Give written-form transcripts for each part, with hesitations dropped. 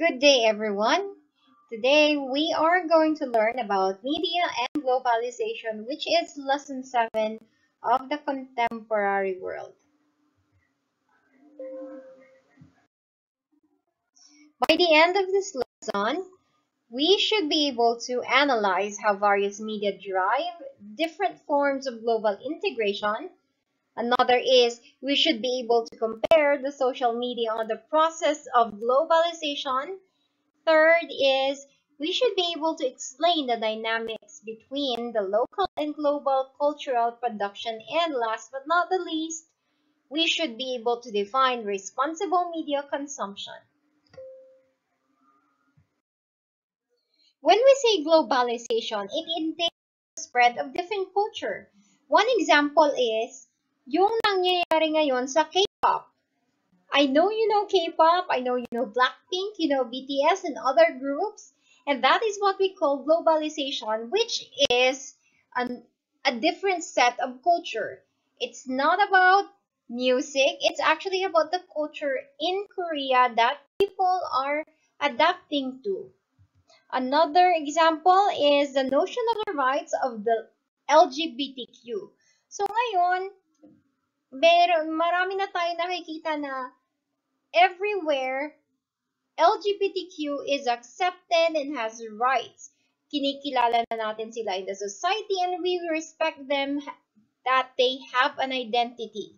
Good day, everyone. Today we are going to learn about media and globalization, which is lesson 7 of the contemporary world. By the end of this lesson, we should be able to analyze how various media drive different forms of global integration. Another is we should be able to compare the social media on the process of globalization. Third is we should be able to explain the dynamics between the local and global cultural production. And last but not the least, we should be able to define responsible media consumption. When we say globalization, it entails the spread of different culture. One example is yung nangyayari ngayon sa K-pop. I know you know K-pop, I know you know Blackpink, you know BTS and other groups, and that is what we call globalization, which is a different set of culture. It's not about music, it's actually about the culture in Korea that people are adapting to. Another example is the notion of the rights of the LGBTQ. So ngayon, marami na tayo nakikita na everywhere, LGBTQ is accepted and has rights. Kinikilala na natin sila in the society and we respect them that they have an identity.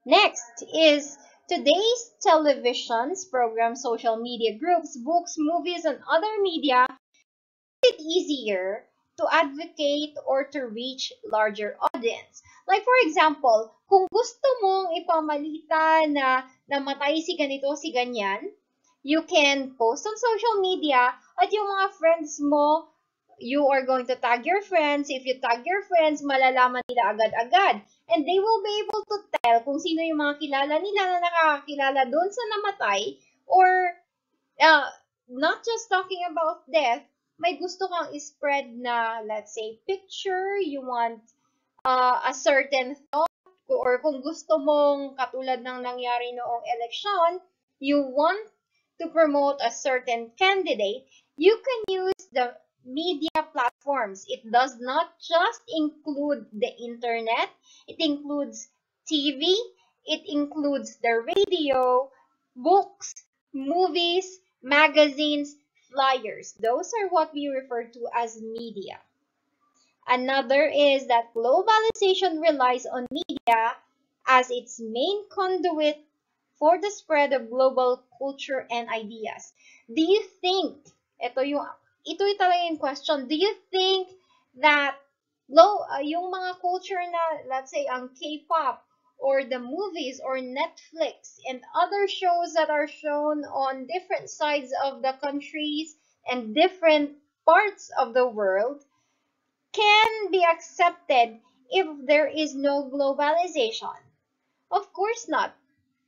Next is today's televisions, programs, social media groups, books, movies, and other media make it easier to advocate or to reach larger audience. Like for example, kung gusto mong ipamalita na namatay si ganito, si ganyan, you can post on social media at yung mga friends mo, you are going to tag your friends. If you tag your friends, malalaman nila agad-agad. And they will be able to tell kung sino yung mga kilala nila na nakakakilala doon sa namatay. Or, not just talking about death, may gusto kang spread na, let's say, picture, you want a certain thought, or kung gusto mong, katulad ng nangyari noong election, you want to promote a certain candidate, you can use the media platforms. It does not just include the internet, it includes TV, it includes the radio, books, movies, magazines, flyers. Those are what we refer to as media. Another is that globalization relies on media as its main conduit for the spread of global culture and ideas. Do you think, ito talaga yung question, do you think that yung mga culture na, let's say, ang K-pop, or the movies, or Netflix, and other shows that are shown on different sides of the countries and different parts of the world can be accepted if there is no globalization? Of course not.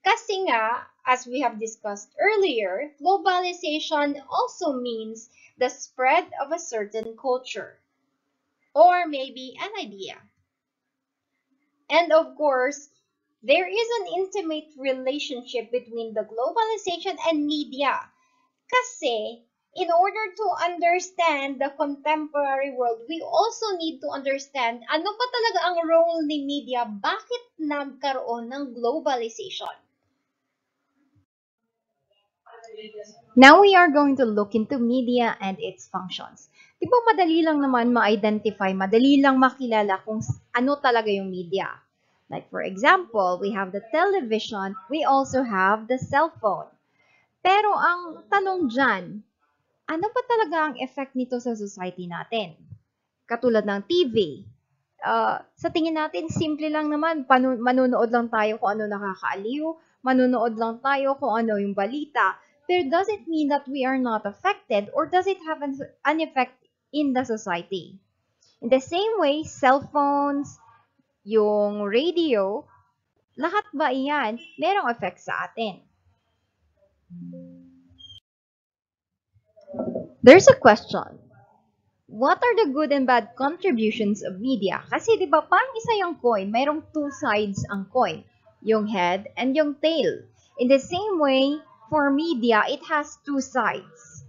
Kasi nga, as we have discussed earlier, globalization also means the spread of a certain culture or maybe an idea. And of course, there is an intimate relationship between the globalization and media. Kasi, in order to understand the contemporary world, we also need to understand ano ba talaga ang role ni media, bakit nagkaroon ng globalization. Now we are going to look into media and its functions. Di ba madali lang naman ma-identify, madali lang makilala kung ano talaga yung media. Like for example, we have the television, we also have the cell phone. Pero ang tanong dyan, ano ba talaga ang effect nito sa society natin? Katulad ng TV. Sa tingin natin, simple lang naman, manunood lang tayo kung ano nakakaaliw, manunood lang tayo kung ano yung balita. Pero does it mean that we are not affected, or does it have an effect in the society? In the same way, cell phones, yung radio, lahat ba iyan merong effect sa atin? There's a question. What are the good and bad contributions of media? Kasi di ba parang isa yung coin, mayroong two sides ang coin, yung head and yung tail. In the same way, for media, it has two sides.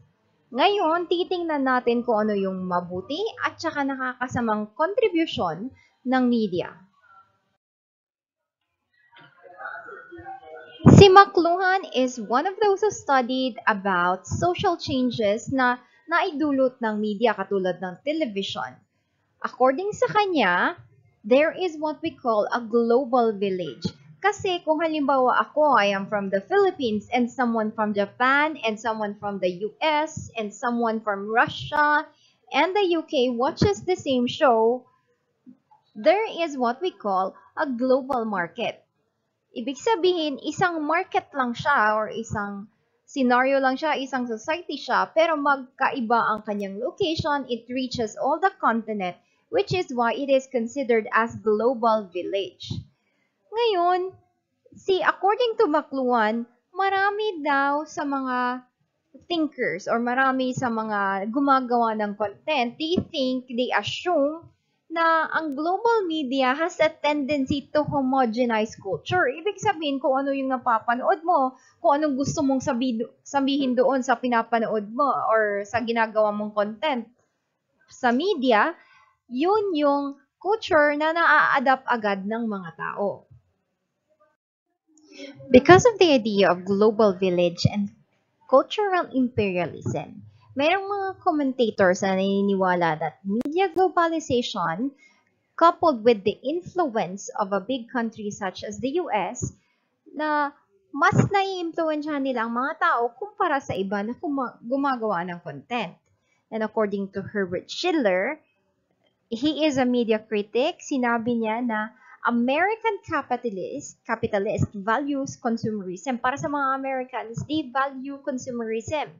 Ngayon, titingnan natin kung ano yung mabuti at saka nakakasamang contribution ng media. Si McLuhan is one of those who studied about social changes na naidulot ng media katulad ng television. According sa kanya, there is what we call a global village. Kasi kung halimbawa ako, I am from the Philippines and someone from Japan and someone from the US and someone from Russia and the UK watches the same show, there is what we call a global market. Ibig sabihin, isang market lang siya or isang scenario lang siya, isang society siya, pero magkaiba ang kanyang location, it reaches all the continent, which is why it is considered as global village. Ngayon, according to McLuhan, marami daw sa mga thinkers or marami sa mga gumagawa ng content, they assume na ang global media has a tendency to homogenize culture. Ibig sabihin kung ano yung napapanood mo, kung anong gusto mong sabihin doon sa pinapanood mo or sa ginagawa mong content sa media, yun yung culture na naa-adapt agad ng mga tao. Because of the idea of global village and cultural imperialism, mayroong mga commentators na naniniwala that media globalization coupled with the influence of a big country such as the US na mas nai-impluwensyahan nila ang mga tao kumpara sa iba na gumagawa ng content. And according to Herbert Schiller, he is a media critic, sinabi niya na American capitalist values consumerism. Para sa mga Americans, they value consumerism.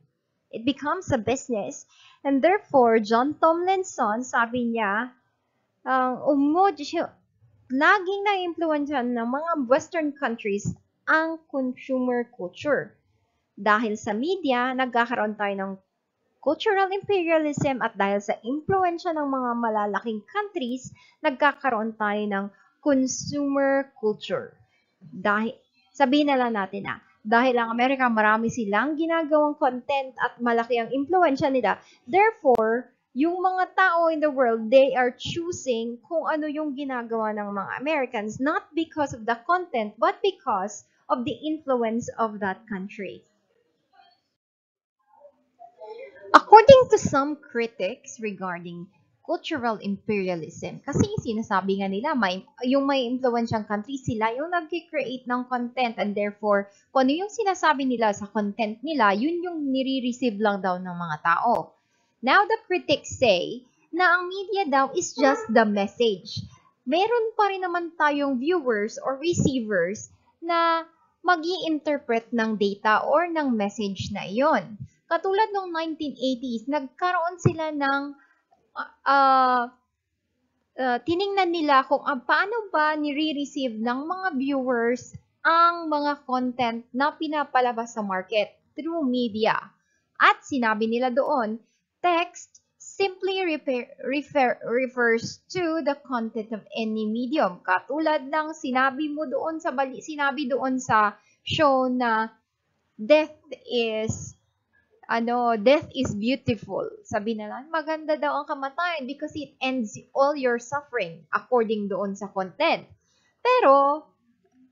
It becomes a business. And therefore, John Tomlinson, sabi niya, laging na-influensyahan ng mga Western countries ang consumer culture. Dahil sa media, nagkakaroon tayo ng cultural imperialism at dahil sa impluensya ng mga malalaking countries, nagkakaroon tayo ng consumer culture. Dahil, sabihin na lang natin dahil ang Amerika marami silang ginagawang content at malaki ang impluensya nila, therefore, yung mga tao in the world, they are choosing kung ano yung ginagawa ng mga Americans, not because of the content, but because of the influence of that country. According to some critics regarding cultural imperialism, kasi sinasabi nga nila, yung may influensyang country, sila yung nag-create ng content and therefore, kung ano yung sinasabi nila sa content nila, yun yung nire-receive lang daw ng mga tao. Now, the critics say na ang media daw is just the message. Meron pa rin naman tayong viewers or receivers na mag-i-interpret ng data or ng message na iyon. Katulad noong 1980s, nagkaroon sila ng tiningnan nila kung paano ba nire-receive ng mga viewers ang mga content na pinapalabas sa market through media. At sinabi nila doon, text simply refers to the content of any medium. Katulad ng sinabi doon sa show na death is beautiful. Sabi na lang, maganda daw ang kamatayan because it ends all your suffering according doon sa content. Pero,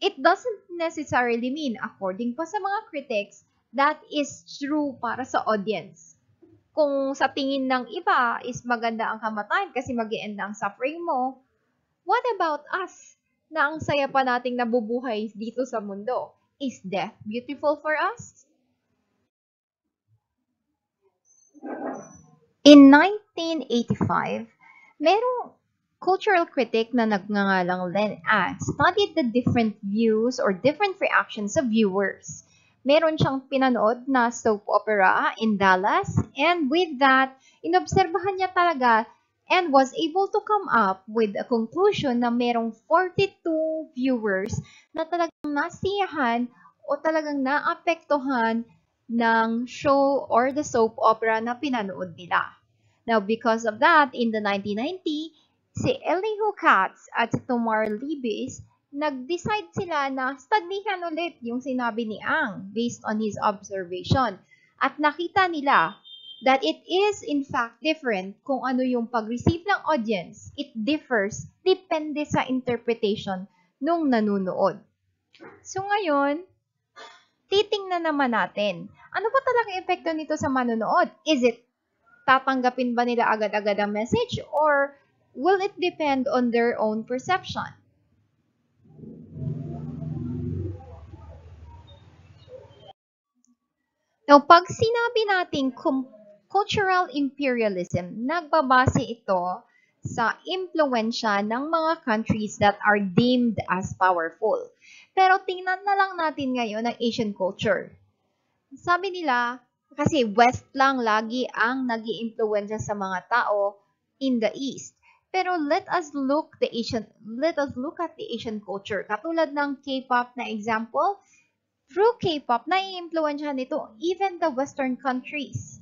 it doesn't necessarily mean, according pa sa mga critics, that is true para sa audience. Kung sa tingin ng iba is maganda ang kamatayan kasi mag-e-end ang suffering mo, what about us na ang saya pa nating nabubuhay dito sa mundo? Is death beautiful for us? In 1985, merong cultural critic na nagngangalang Len studied the different views or different reactions of viewers. Meron siyang pinanood na soap opera in Dallas, and with that, inobserbahan niya talaga and was able to come up with a conclusion na merong 42 viewers na talagang nasiyahan o talagang naapektuhan ng show or the soap opera na pinanood nila. Now, because of that, in the 1990, si Elihu Katz at si Tamar Libis, nag-decide sila na studyhan ulit yung sinabi ni Ang based on his observation. At nakita nila that it is in fact different kung ano yung pag-receive ng audience. It differs depende sa interpretation nung nanunood. So ngayon, titingnan naman natin, ano ba talaga epekto nito sa manonood? Is it tatanggapin ba nila agad-agad ang message or will it depend on their own perception? Now, pag sinabi nating cultural imperialism, nagbabase ito sa impluensya ng mga countries that are deemed as powerful. Pero tingnan na lang natin ngayon ang Asian culture. Sabi nila, kasi West lang lagi ang nag-iimpluwensya sa mga tao in the East. Pero let us look at the Asian culture. Katulad ng K-pop na example, through K-pop, nai-impluwensya nito even the Western countries.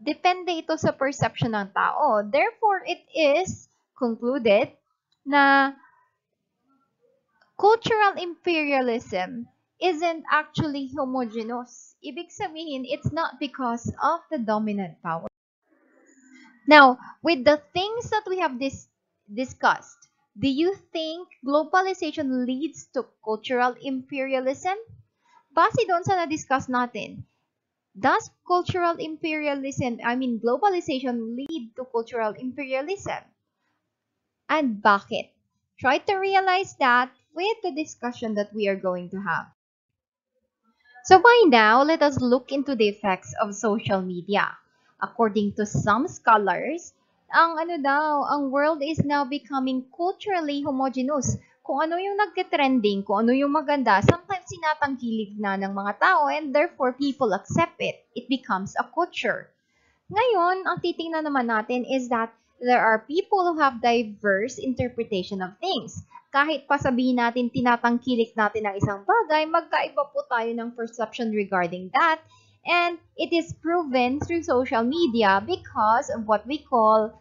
Depende ito sa perception ng tao. Therefore, it is concluded na cultural imperialism isn't actually homogeneous. Ibig sabihin, it's not because of the dominant power. Now, with the things that we have discussed, do you think globalization leads to cultural imperialism? Base doon sa na-discuss natin, does globalization lead to cultural imperialism? And bakit? Try to realize that with the discussion that we are going to have. So by now, let us look into the effects of social media. According to some scholars, ang world is now becoming culturally homogeneous. Kung ano yung nagtitrending, kung ano yung maganda, sometimes sinatangkilik na ng mga tao and therefore people accept it. It becomes a culture. Ngayon, ang titingnan naman natin is that there are people who have diverse interpretation of things. Kahit pa sabihin natin tinatangkilik natin ang isang bagay, magkaiba po tayo ng perception regarding that. And it is proven through social media because of what we call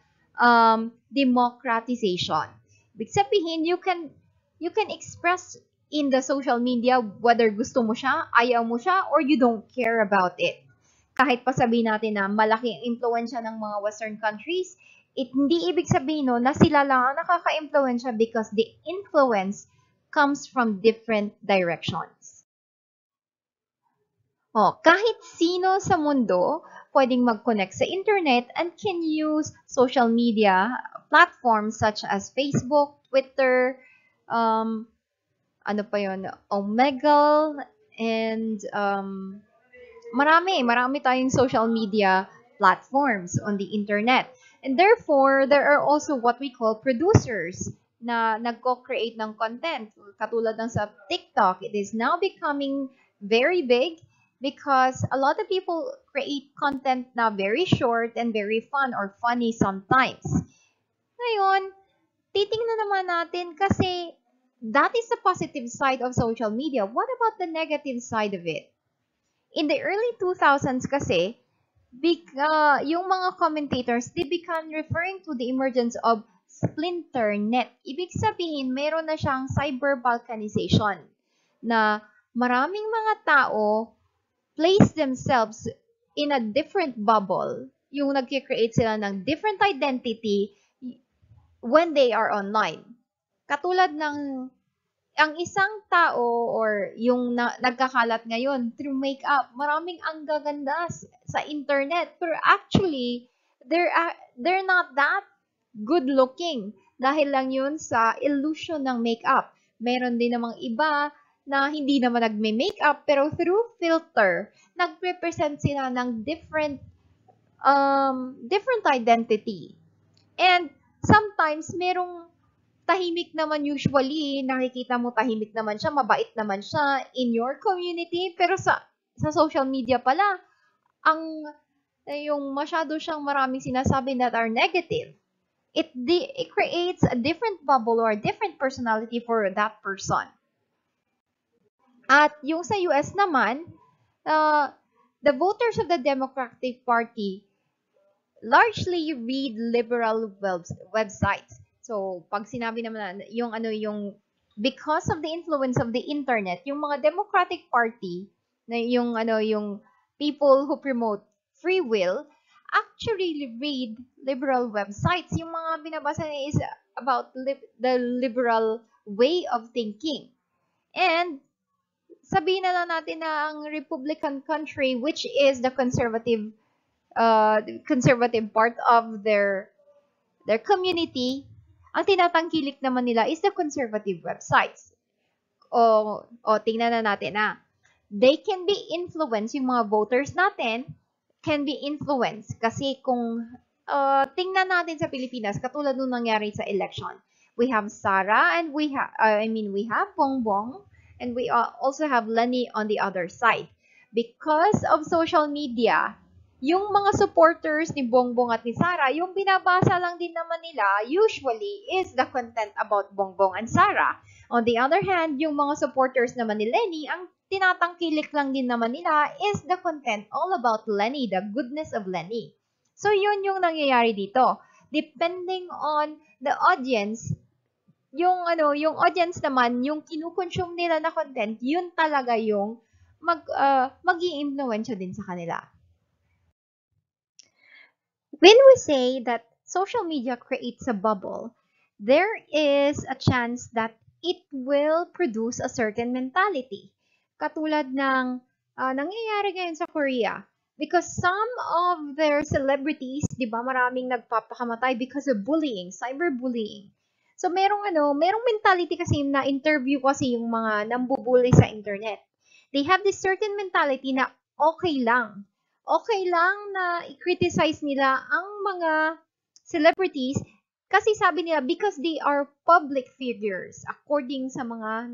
democratization. Ibig sabihin, you can express in the social media whether gusto mo siya, ayaw mo siya, or you don't care about it. Kahit pa sabihin natin na malaki ang impluensya ng mga Western countries, hindi ibig sabihin no, na sila lang ang nakaka-impluensya because the influence comes from different directions. Kahit sino sa mundo pwedeng mag-connect sa internet and can use social media platforms such as Facebook, Twitter, Omegle, and marami tayong social media platforms on the internet. And therefore, there are also what we call producers na nagko-create ng content. Katulad ng sa TikTok, it is now becoming very big because a lot of people create content na very short and very fun or funny sometimes. Ngayon, titingnan naman natin kasi that is the positive side of social media. What about the negative side of it? In the early 2000s kasi, yung mga commentators, they began referring to the emergence of splinter net. Ibig sabihin, meron na siyang cyber balkanization na maraming mga tao place themselves in a different bubble. Yung nagkikreate sila ng different identity when they are online. Katulad ng ang isang tao or yung nagkakalat ngayon through makeup, maraming ang gaganda sa internet. Pero actually, they're not that good looking. Dahil lang yun sa illusion ng makeup. Meron din namang iba na hindi naman nagme-makeup pero through filter, nagre-present sila ng different identity. And sometimes, merong tahimik naman usually, nakikita mo tahimik naman siya, mabait naman siya in your community, pero sa social media pala, yung masyado siyang maraming sinasabi that are negative. It creates a different bubble or a different personality for that person. At yung sa US naman, the voters of the Democratic Party largely read liberal websites. So, pag sinabi naman yung because of the influence of the internet, yung mga Democratic Party, na yung people who promote free will, actually read liberal websites. Yung mga binabasa niya is about the liberal way of thinking. And sabihin na lang natin na ang Republican country, which is the conservative part of their community, ang tinatangkilik naman nila is the conservative websites. O tingnan na natin na they can be influenced, yung mga voters natin can be influenced. Kasi kung tingnan natin sa Pilipinas, katulad nung nangyari sa election, we have Sara and we have Bongbong, and we also have Lenny on the other side. Because of social media, yung mga supporters ni Bongbong at ni Sara, yung binabasa lang din naman nila usually is the content about Bongbong and Sara. On the other hand, yung mga supporters naman ni Lenny, ang tinatangkilik lang din naman nila is the content all about Lenny, the goodness of Lenny. So yun yung nangyayari dito. Depending on the audience, yung audience naman, yung kinukonsume nila na content, yun talaga yung mag-i-influensya din sa kanila. When we say that social media creates a bubble, there is a chance that it will produce a certain mentality. Katulad ng nangyayari ngayon sa Korea. Because some of their celebrities, di ba, maraming nagpapakamatay because of bullying, cyberbullying. So merong mentality kasi na interview kasi yung mga nambubully sa internet. They have this certain mentality na okay lang na i-criticize nila ang mga celebrities kasi sabi nila because they are public figures according sa mga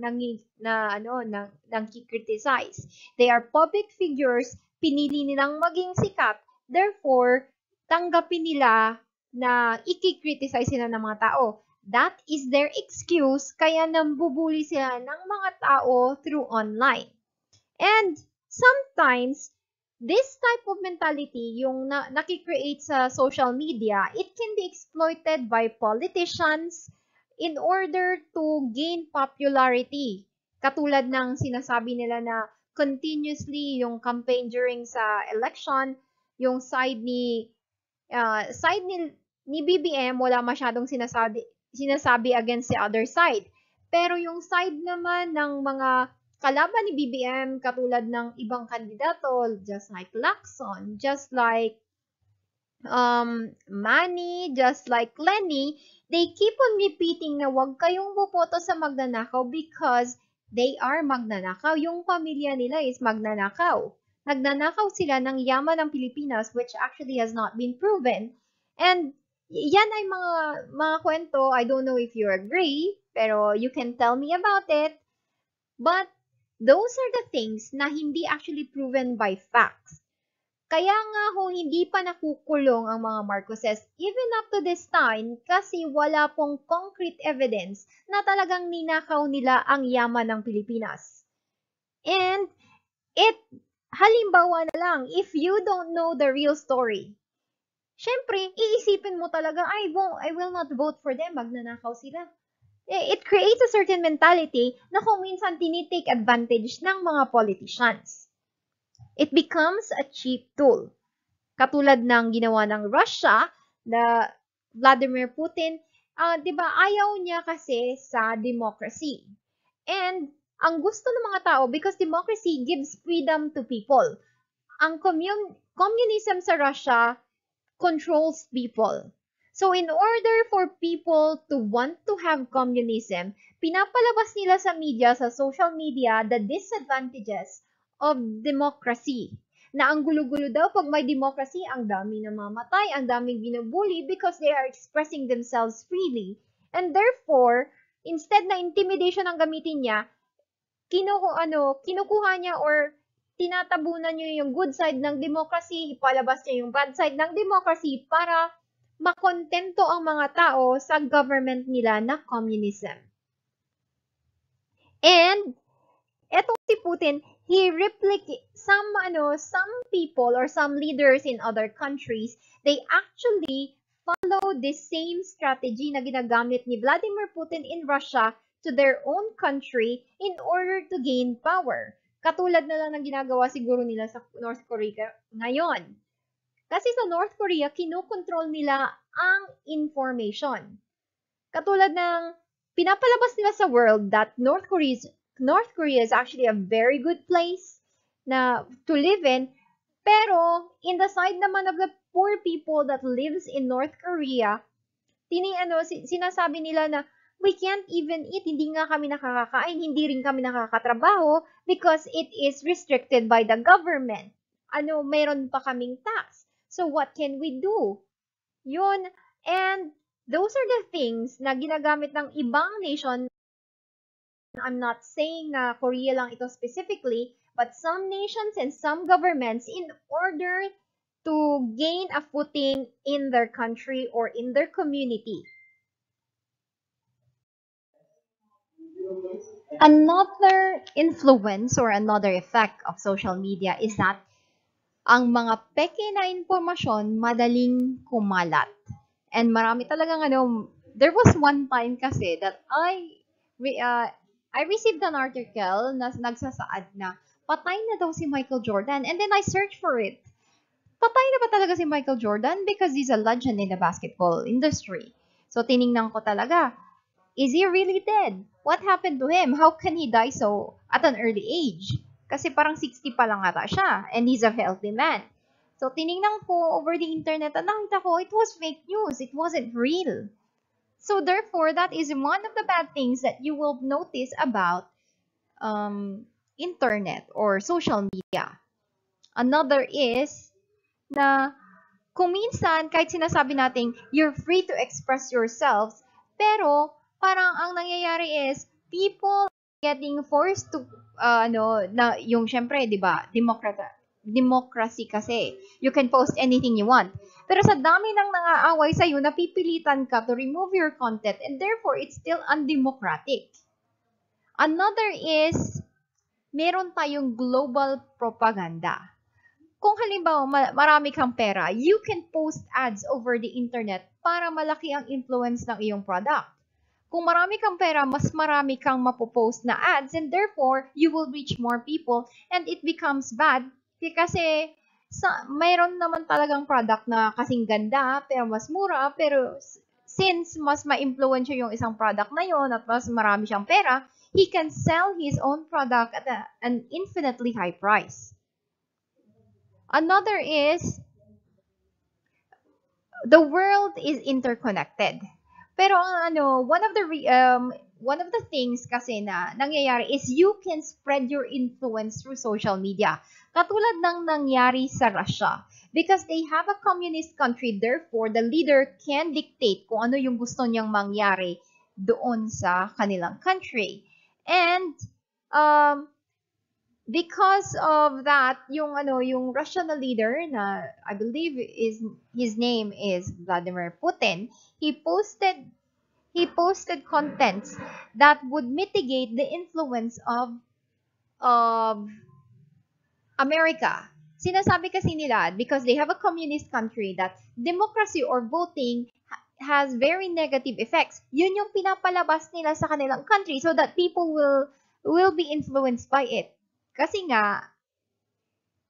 nang-criticize. They are public figures, pinili nilang maging sikat, therefore tanggapin nila na i-criticize sila ng mga tao. That is their excuse kaya nambubuli sila ng mga tao through online. And sometimes this type of mentality, yung nakikreate sa social media, it can be exploited by politicians in order to gain popularity. Katulad ng sinasabi nila na continuously yung campaign during sa election, yung side ni BBM wala masyadong sinasabi against the other side. Pero yung side naman ng mga kalaban ni BBM katulad ng ibang kandidato, just like Lacson, just like Manny, just like Lenny, they keep on repeating na wag kayong buboto sa magnanakaw because they are magnanakaw. Yung pamilya nila is magnanakaw. Nagnanakaw sila ng yaman ng Pilipinas, which actually has not been proven. And yan ay mga kwento, I don't know if you agree, pero you can tell me about it. But those are the things na hindi actually proven by facts. Kaya nga hindi pa nakukulong ang mga Marcoses even up to this time kasi wala pong concrete evidence na talagang ninakaw nila ang yaman ng Pilipinas. And halimbawa na lang, if you don't know the real story, syempre, iisipin mo talaga, I will not vote for them, magnanakaw sila. It creates a certain mentality na kung minsan tinitake advantage ng mga politicians. It becomes a cheap tool. Katulad ng ginawa ng Russia na Vladimir Putin, di ba ayaw niya kasi sa democracy. And ang gusto ng mga tao, because democracy gives freedom to people. Ang communism sa Russia controls people. So in order for people to want to have communism, pinapalabas nila sa media, sa social media, the disadvantages of democracy. Na ang gulo-gulo daw pag may democracy, ang dami namamatay, ang daming binubuli because they are expressing themselves freely. And therefore, instead na intimidation ang gamitin niya, kinukuha niya or tinatabunan niyo yung good side ng democracy, ipalabas niya yung bad side ng democracy para makontento ang mga tao sa government nila na communism. And etong si Putin, he some people or some leaders in other countries, they actually follow the same strategy na ginagamit ni Vladimir Putin in Russia to their own country in order to gain power. Katulad na lang ng ginagawa siguro nila sa North Korea ngayon. Kasi sa North Korea, kinokontrol nila ang information. Katulad ng pinapalabas nila sa world that North Korea is actually a very good place na to live in. Pero in the side naman of the poor people that lives in North Korea, sinasabi nila na we can't even eat, hindi nga kami nakakakain, hindi rin kami nakakatrabaho because it is restricted by the government. Meron pa kaming tax. So what can we do? Yun. And those are the things na ginagamit ng ibang nation. I'm not saying na Korea lang ito specifically, but some nations and some governments in order to gain a footing in their country or in their community. Another influence or another effect of social media is that ang mga peke na impormasyon madaling kumalat. And marami talagang there was one time kasi that I received an article na nagsasaad na patay na daw si Michael Jordan, and then I searched for it. Patay na ba talaga si Michael Jordan? Because he's a legend in the basketball industry. So tiningnan ko talaga, is he really dead? What happened to him? How can he die so at an early age? Kasi parang 60 pa lang ata siya, and he's a healthy man. So, tiningnan ko over the internet at nakita ko, it was fake news. It wasn't real. So, therefore, that is one of the bad things that you will notice about internet or social media. Another is na kung minsan, kahit sinasabi natin, you're free to express yourselves, pero parang ang nangyayari is, people getting forced to, na yung syempre, di ba, democracy kasi. You can post anything you want. Pero sa dami ng nangaaway sa'yo, napipilitan ka to remove your content and therefore, it's still undemocratic. Another is, meron tayong global propaganda. Kung halimbawa marami kang pera, you can post ads over the internet para malaki ang influence ng iyong product. Kung marami kang pera, mas marami kang mapopost na ads and therefore, you will reach more people and it becomes bad kasi mayroon naman talagang product na kasing ganda pero mas mura, pero since mas ma-influence yung isang product na yon at mas marami siyang pera, he can sell his own product at an infinitely high price. Another is, the world is interconnected. Pero one of the things kasi na nangyayari is you can spread your influence through social media. Katulad ng nangyari sa Russia. Because they have a communist country, therefore the leader can dictate kung ano yung gusto niyang mangyari doon sa kanilang country. And because of that, yung Russian leader na I believe his name is Vladimir Putin, he posted contents that would mitigate the influence of America. Sinasabi kasi nila, because they have a communist country, that democracy or voting has very negative effects. Yun yung pinapalabas nila sa kanilang country so that people will be influenced by it. Kasi nga,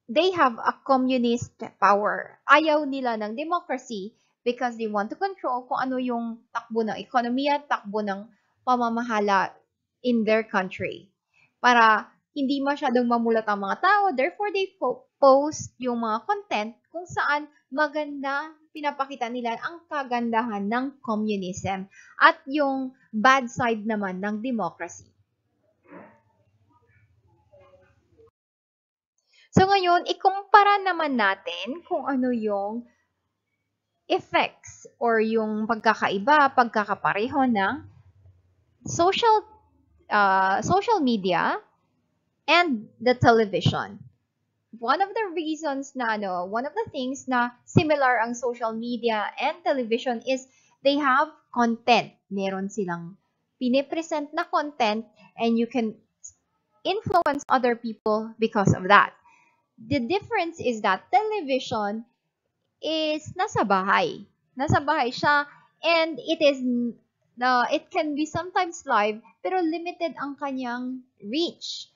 they have a communist power. Ayaw nila ng democracy because they want to control kung ano yung takbo ng ekonomiya, takbo ng pamamahala in their country. Para hindi masyadong mamulat ang mga tao, therefore they post yung mga content kung saan maganda pinapakita nila ang kagandahan ng communism at yung bad side naman ng democracy. So ngayon, ikumpara naman natin kung ano yung effects or yung pagkakapareho ng social media and the television. One of the things na similar ang social media and television is they have content. Meron silang pinipresent na content and you can influence other people because of that. The difference is that television is nasa bahay. Nasa bahay siya and it is na it can be sometimes live, pero limited ang kanyang reach.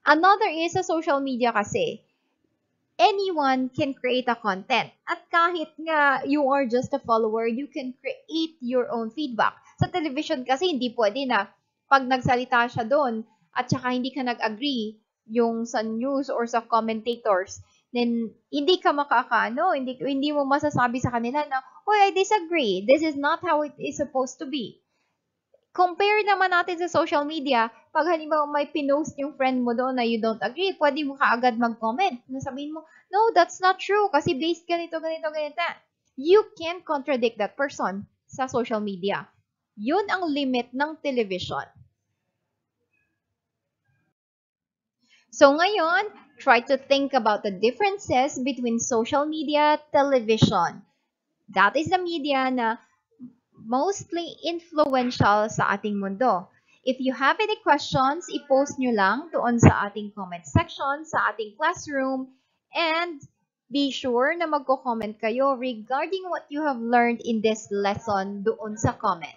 Another is sa social media kasi, anyone can create a content. At kahit nga you are just a follower, you can create your own feedback. Sa television kasi, hindi pwede na pag nagsalita siya doon at saka hindi ka nag-agree yung sa news or sa commentators, then hindi ka makakaano, hindi mo masasabi sa kanila na, oh, I disagree. This is not how it is supposed to be. Compare naman natin sa social media, pag halimbawa may pinost yung friend mo doon na you don't agree, pwede mo kaagad mag-comment. Nasabihin mo, no, that's not true kasi based ganito, ganito, ganito. You can contradict that person sa social media. Yun ang limit ng television. So ngayon, try to think about the differences between social media, television. That is the media na mostly influential sa ating mundo. If you have any questions, i-post nyo lang doon sa ating comment section, sa ating classroom, and be sure na magko-comment kayo regarding what you have learned in this lesson doon sa comment.